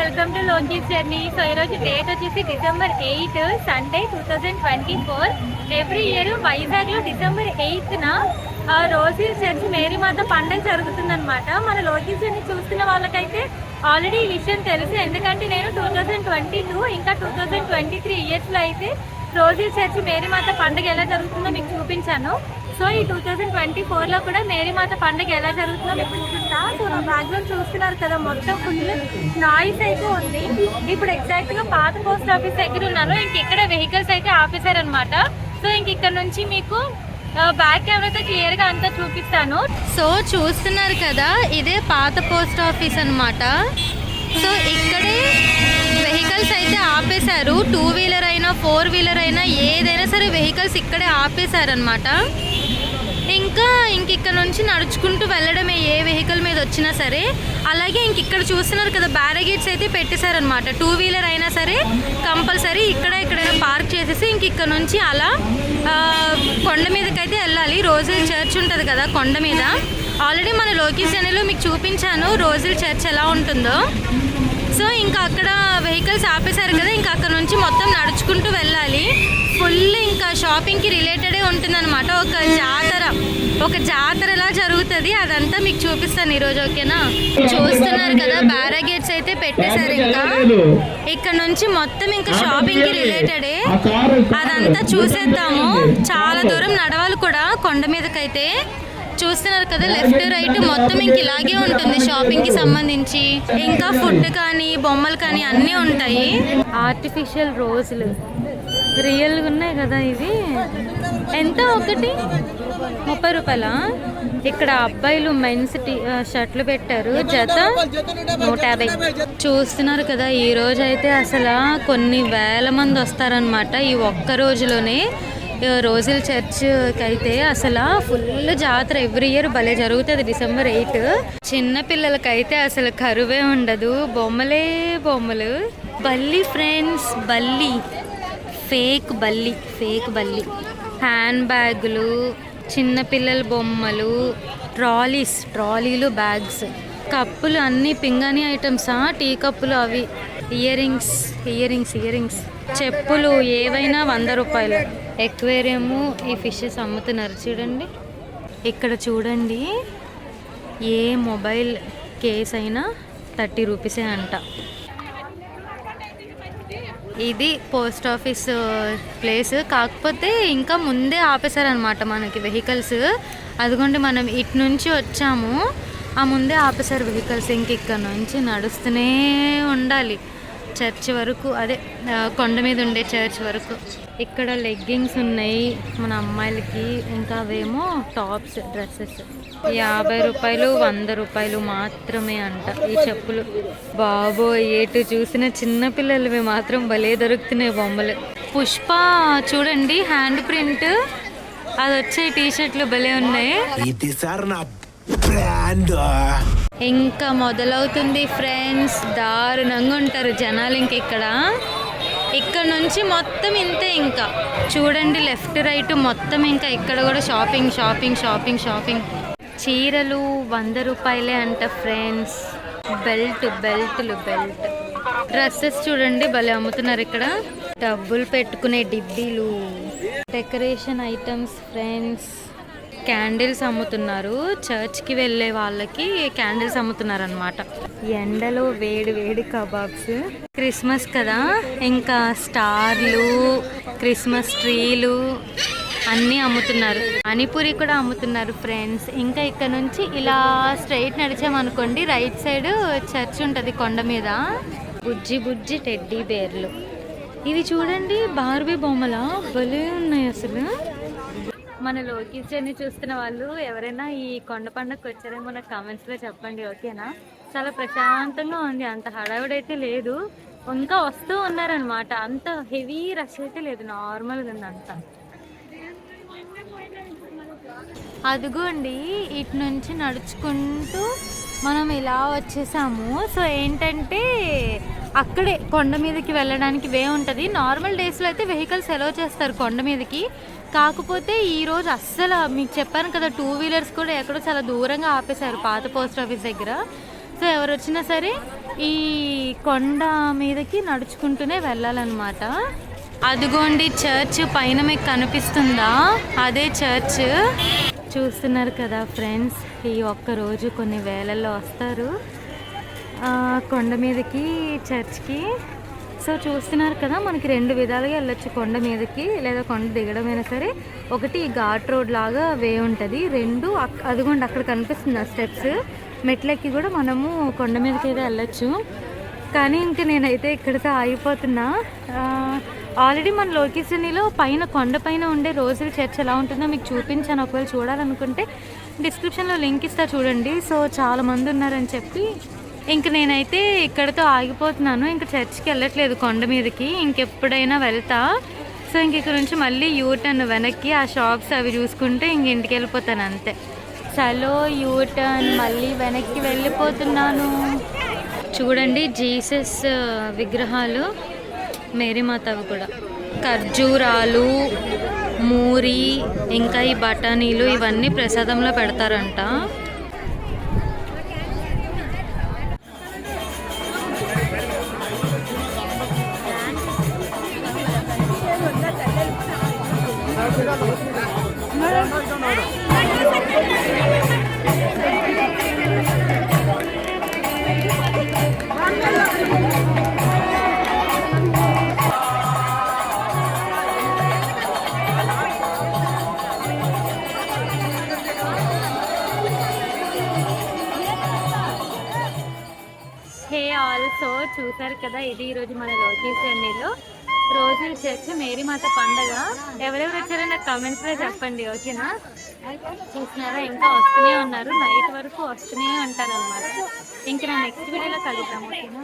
Welcome to లోకీస్ journey. So ఈరోజు date వచ్చేసి December 8 సండే 2024. ఎవ్రీ ఇయర్ వైజాగ్లో December 8న రోజిల్ చర్చ్ మేరీమాత పండుగ జరుగుతుందన్నమాట. మన లోకీస్ జర్నీ చూస్తున్న వాళ్ళకైతే ఆల్రెడీ ఈ విషయం తెలుసు, ఎందుకంటే నేను 2022 ఇంకా 2023 ఇయర్స్లో అయితే రోజిల్ చర్చ్ మేరీమాత పండుగ ఎలా జరుగుతుందో మీకు చూపించాను. సో ఈ 2024లో కూడా మేరీమాత పండుగ ఎలా జరుగుతుందో మీకు చూపిస్తా. సో నా బ్యాక్గ్రౌండ్ చూస్తున్నారు కదా, మొత్తం ఫుల్ నాయిస్ అయితే ఉంది. ఇప్పుడు ఎగ్జాక్ట్గా పాత పోస్ట్ ఆఫీస్ దగ్గర ఉన్నాను. ఇక్కడ వెహికల్స్ అయితే ఆపేశారనమాట. సో ఇక్కడ నుంచి మీకు బ్యాక్ కెమెరాతో క్లియర్గా అంతా చూపిస్తాను. సో చూస్తున్నారు కదా, ఇదే పాత పోస్ట్ ఆఫీస్ అనమాట. సో ఇక్కడే వెహికల్స్ అయితే ఆపేశారు. 2 వీలర్ అయినా 4 వీలర్ అయినా ఏదైనా సరే వెహికల్స్ ఇక్కడే ఆపేశారనమాట. ఇక్కడ నుంచి నడుచుకుంటూ వెళ్ళడమే ఏ వెహికల్ మీద వచ్చినా సరే. అలాగే ఇక్కడ చూస్తున్నారు కదా, బ్యారిగేట్స్ అయితే పెట్టేశారనమాట. 2 వీలర్ అయినా సరే కంపల్సరీ ఎక్కడైనా పార్క్ చేసేసి ఇక్కడ నుంచి అలా కొండ మీదకైతే వెళ్ళాలి. రోజిల్ చర్చ్ ఉంటుంది కదా కొండ మీద. ఆల్రెడీ మన లోకీస్ ఛానల్లో మీకు చూపించాను రోజిల్ చర్చ్ ఎలా ఉంటుందో. సో అక్కడ వెహికల్స్ ఆపేశారు కదా, అక్కడ నుంచి మొత్తం నడుచుకుంటూ వెళ్ళాలి. ఫుల్ షాపింగ్కి రిలేటెడే ఉంటుందన్నమాట. ఒక జాతరలా జరుగుతుంది. అదంతా మీకు చూపిస్తాను ఈరోజు, ఓకేనా? చూస్తున్నారు కదా, బ్యారిగేట్స్ అయితే పెట్టేశారు. ఇక్కడ నుంచి మొత్తం షాపింగ్కి రిలేటెడే. అదంతా చూసేద్దాము. చాలా దూరం నడవాలి కూడా కొండ మీదకైతే. చూస్తున్నారు కదా, లెఫ్ట్ రైట్ మొత్తం ఇలాగే ఉంటుంది షాపింగ్కి సంబంధించి. ఫుడ్ కానీ బొమ్మలు కానీ అన్నీ ఉంటాయి. ఆర్టిఫిషియల్ రోజులు రియల్గా ఉన్నాయి కదా. ఇవి ఎంత? ఒకటి 30 రూపాయలా? ఇక్కడ అబ్బాయిలు మెన్స్ షర్ట్లు పెట్టారు, జత 150. చూస్తున్నారు కదా, ఈ రోజు అయితే అసలు కొన్ని వేల మంది వస్తారనమాట. ఈ ఒక్క రోజులోనే రోజిల్ చర్చ్కి అయితే అసలు ఫుల్ జాతర ఎవ్రీ ఇయర్ భలే జరుగుతుంది December 8. చిన్న పిల్లలకైతే అసలు కరువే ఉండదు. బొమ్మలే బొమ్మలు. బల్లి ఫ్రెండ్స్, బల్లి, ఫేక్ బల్లి, హ్యాండ్ బ్యాగులు, చిన్నపిల్లల బొమ్మలు, ట్రాలీలు, బ్యాగ్స్, కప్పులు, అన్నీ పింగాణి ఐటమ్సా, టీ కప్పులు, అవి ఇయర్ రింగ్స్, చెప్పులు ఏవైనా 100 రూపాయలు. ఎక్వేరియము, ఈ ఫిషెస్ అమ్ముతున్నారు చూడండి. ఇక్కడ చూడండి, ఏ మొబైల్ కేస్ అయినా 30 రూపీసే అంట. ఇది పోస్ట్ ఆఫీస్ ప్లేస్. కాకపోతే ఇంకా ముందే ఆపేశారనమాట మనకి వెహికల్స్. అదిగోండి, మనం ఇటు నుంచి వచ్చాము, ఆ ముందే ఆపేశారు వెహికల్స్. ఇక్కడ నుంచి నడుస్తూనే ఉండాలి చర్చ్ వరకు, అదే కొండ మీద ఉండే చర్చ్ వరకు. ఇక్కడ లెగ్గింగ్స్ ఉన్నాయి మన అమ్మాయిలకి. అవేమో టాప్స్, డ్రెస్సెస్ 50 రూపాయలు 100 రూపాయలు మాత్రమే అంట ఈ చెప్పులు. బాబోయ్, ఎటు చూసిన చిన్న పిల్లలవి మాత్రం భలే దొరుకుతున్నాయి బొమ్మలు. పుష్ప చూడండి, హ్యాండ్ ప్రింట్ అది వచ్చే టీషర్ట్లు భలే ఉన్నాయి. మొదలవుతుంది ఫ్రెండ్స్, దారుణంగా ఉంటారు జనాలు. ఇక్కడ నుంచి మొత్తం ఇంతే. చూడండి, లెఫ్ట్ రైట్ మొత్తం ఇక్కడ కూడా షాపింగ్. చీరలు 100 రూపాయలే అంట ఫ్రెండ్స్. బెల్ట్లు, డ్రెస్సెస్ చూడండి భలే అమ్ముతున్నారు ఇక్కడ. డబ్బులు పెట్టుకునే డిబ్బీలు, డెకరేషన్ ఐటమ్స్ ఫ్రెండ్స్. క్యాండిల్స్ అమ్ముతున్నారు. చర్చ్కి వెళ్ళే వాళ్ళకి క్యాండిల్స్ అమ్ముతున్నారు అనమాట. ఎండలో వేడి కబాబ్స్. క్రిస్మస్ కదా, స్టార్లు, క్రిస్మస్ ట్రీలు అన్నీ అమ్ముతున్నారు. పానీపూరి కూడా అమ్ముతున్నారు ఫ్రెండ్స్. ఇక్కడ నుంచి ఇలా స్ట్రైట్ నడిచామనుకోండి, రైట్ సైడ్ చర్చ్ ఉంటుంది కొండ మీద. బుజ్జి టెడ్డీ బేర్లు. ఇవి చూడండి, బార్బీ బొమ్మలా భలే ఉన్నాయి అసలు. మన లోకీస్ జర్నీ చూస్తున్న వాళ్ళు ఎవరైనా ఈ కొండ పండుగకి వచ్చారేమో నాకు కామెంట్స్లో చెప్పండి, ఓకేనా? చాలా ప్రశాంతంగా ఉంది, అంత హడావిడైతే లేదు. వస్తూ ఉన్నారనమాట. అంత హెవీ రష్ అయితే లేదు, నార్మల్గా ఉంది అంతా. అదిగోండి, ఇటు నుంచి నడుచుకుంటూ మనం ఇలా వచ్చేసాము. సో ఏంటంటే అక్కడే కొండ మీదకి వెళ్ళడానికి వే ఉంటుంది. నార్మల్ డేస్లో అయితే వెహికల్స్ అలౌ చేస్తారు కొండ మీదకి. కాకపోతే ఈరోజు అస్సలు మీకు చెప్పాను కదా, 2 వీలర్స్ కూడా ఎక్కడో చాలా దూరంగా ఆపేశారు పాత పోస్ట్ ఆఫీస్ దగ్గర. సో ఎవరు వచ్చినా సరే ఈ కొండ మీదకి నడుచుకుంటూనే వెళ్ళాలన్నమాట. అదిగోండి చర్చ్ పైన మీకు కనిపిస్తుందా, అదే చర్చ్. చూస్తున్నారు కదా ఫ్రెండ్స్, ఈ ఒక్కరోజు కొన్ని వేలల్లో వస్తారు కొండ మీదకి చర్చ్కి. సో చూస్తున్నారు కదా, మనకి 2 విధాలుగా వెళ్ళొచ్చు, కొండ మీదకి లేదా కొండ దిగడమైనా సరే. ఒకటి ఘాట్ రోడ్ లాగా వే ఉంటుంది, 2 అదిగోండి అక్కడ కనిపిస్తుంది ఆ స్టెప్స్, మెట్లెక్కి కూడా మనము కొండ మీదకి అయితే వెళ్ళొచ్చు. కానీ ఇంక నేనైతే ఇక్కడితో ఆగిపోతున్నా. ఆల్రెడీ మన లొకేషన్లో పైన కొండపైన ఉండే రోజుల చర్చ్ ఎలా ఉంటుందో మీకు చూపించాను. ఒకవేళ చూడాలనుకుంటే డిస్క్రిప్షన్లో లింక్ ఇస్తా చూడండి. సో చాలామంది ఉన్నారని చెప్పి ఇంక నేనైతే ఇక్కడితో ఆగిపోతున్నాను. ఇంక చర్చ్కి వెళ్ళట్లేదు కొండ మీదకి, ఇంకెప్పుడైనా వెళ్తా. సో ఇంక ఇక్కడ నుంచి మళ్ళీ యూటర్న్ వెనక్కి ఆ షాప్స్ అవి చూసుకుంటే ఇంక ఇంటికి వెళ్ళిపోతాను అంతే. చలో యూటర్న్ మళ్ళీ వెనక్కి వెళ్ళిపోతున్నాను. చూడండి జీసస్ విగ్రహాలు, మేరీమాతవి కూడా, ఖర్జూరాలు, మూరి, ఇంకా ఈ బఠానీలు ఇవన్నీ ప్రసాదంలో పెడతారంట. ఆల్సో చూసారు కదా, ఇది ఈరోజు మన లొకేషన్లో రోజుల చర్చ్ మేరీమాత పండగ. ఎవరెవరు వచ్చారో నాకు కామెంట్స్లో చెప్పండి, ఓకేనా? చూసినారా, ఇంకా వస్తూనే ఉన్నారు, నైట్ వరకు వస్తూనే ఉంటారు అనమాట. ఇంకా నా నెక్స్ట్ వీడియోలో కలుద్దాం, ఓకేనా?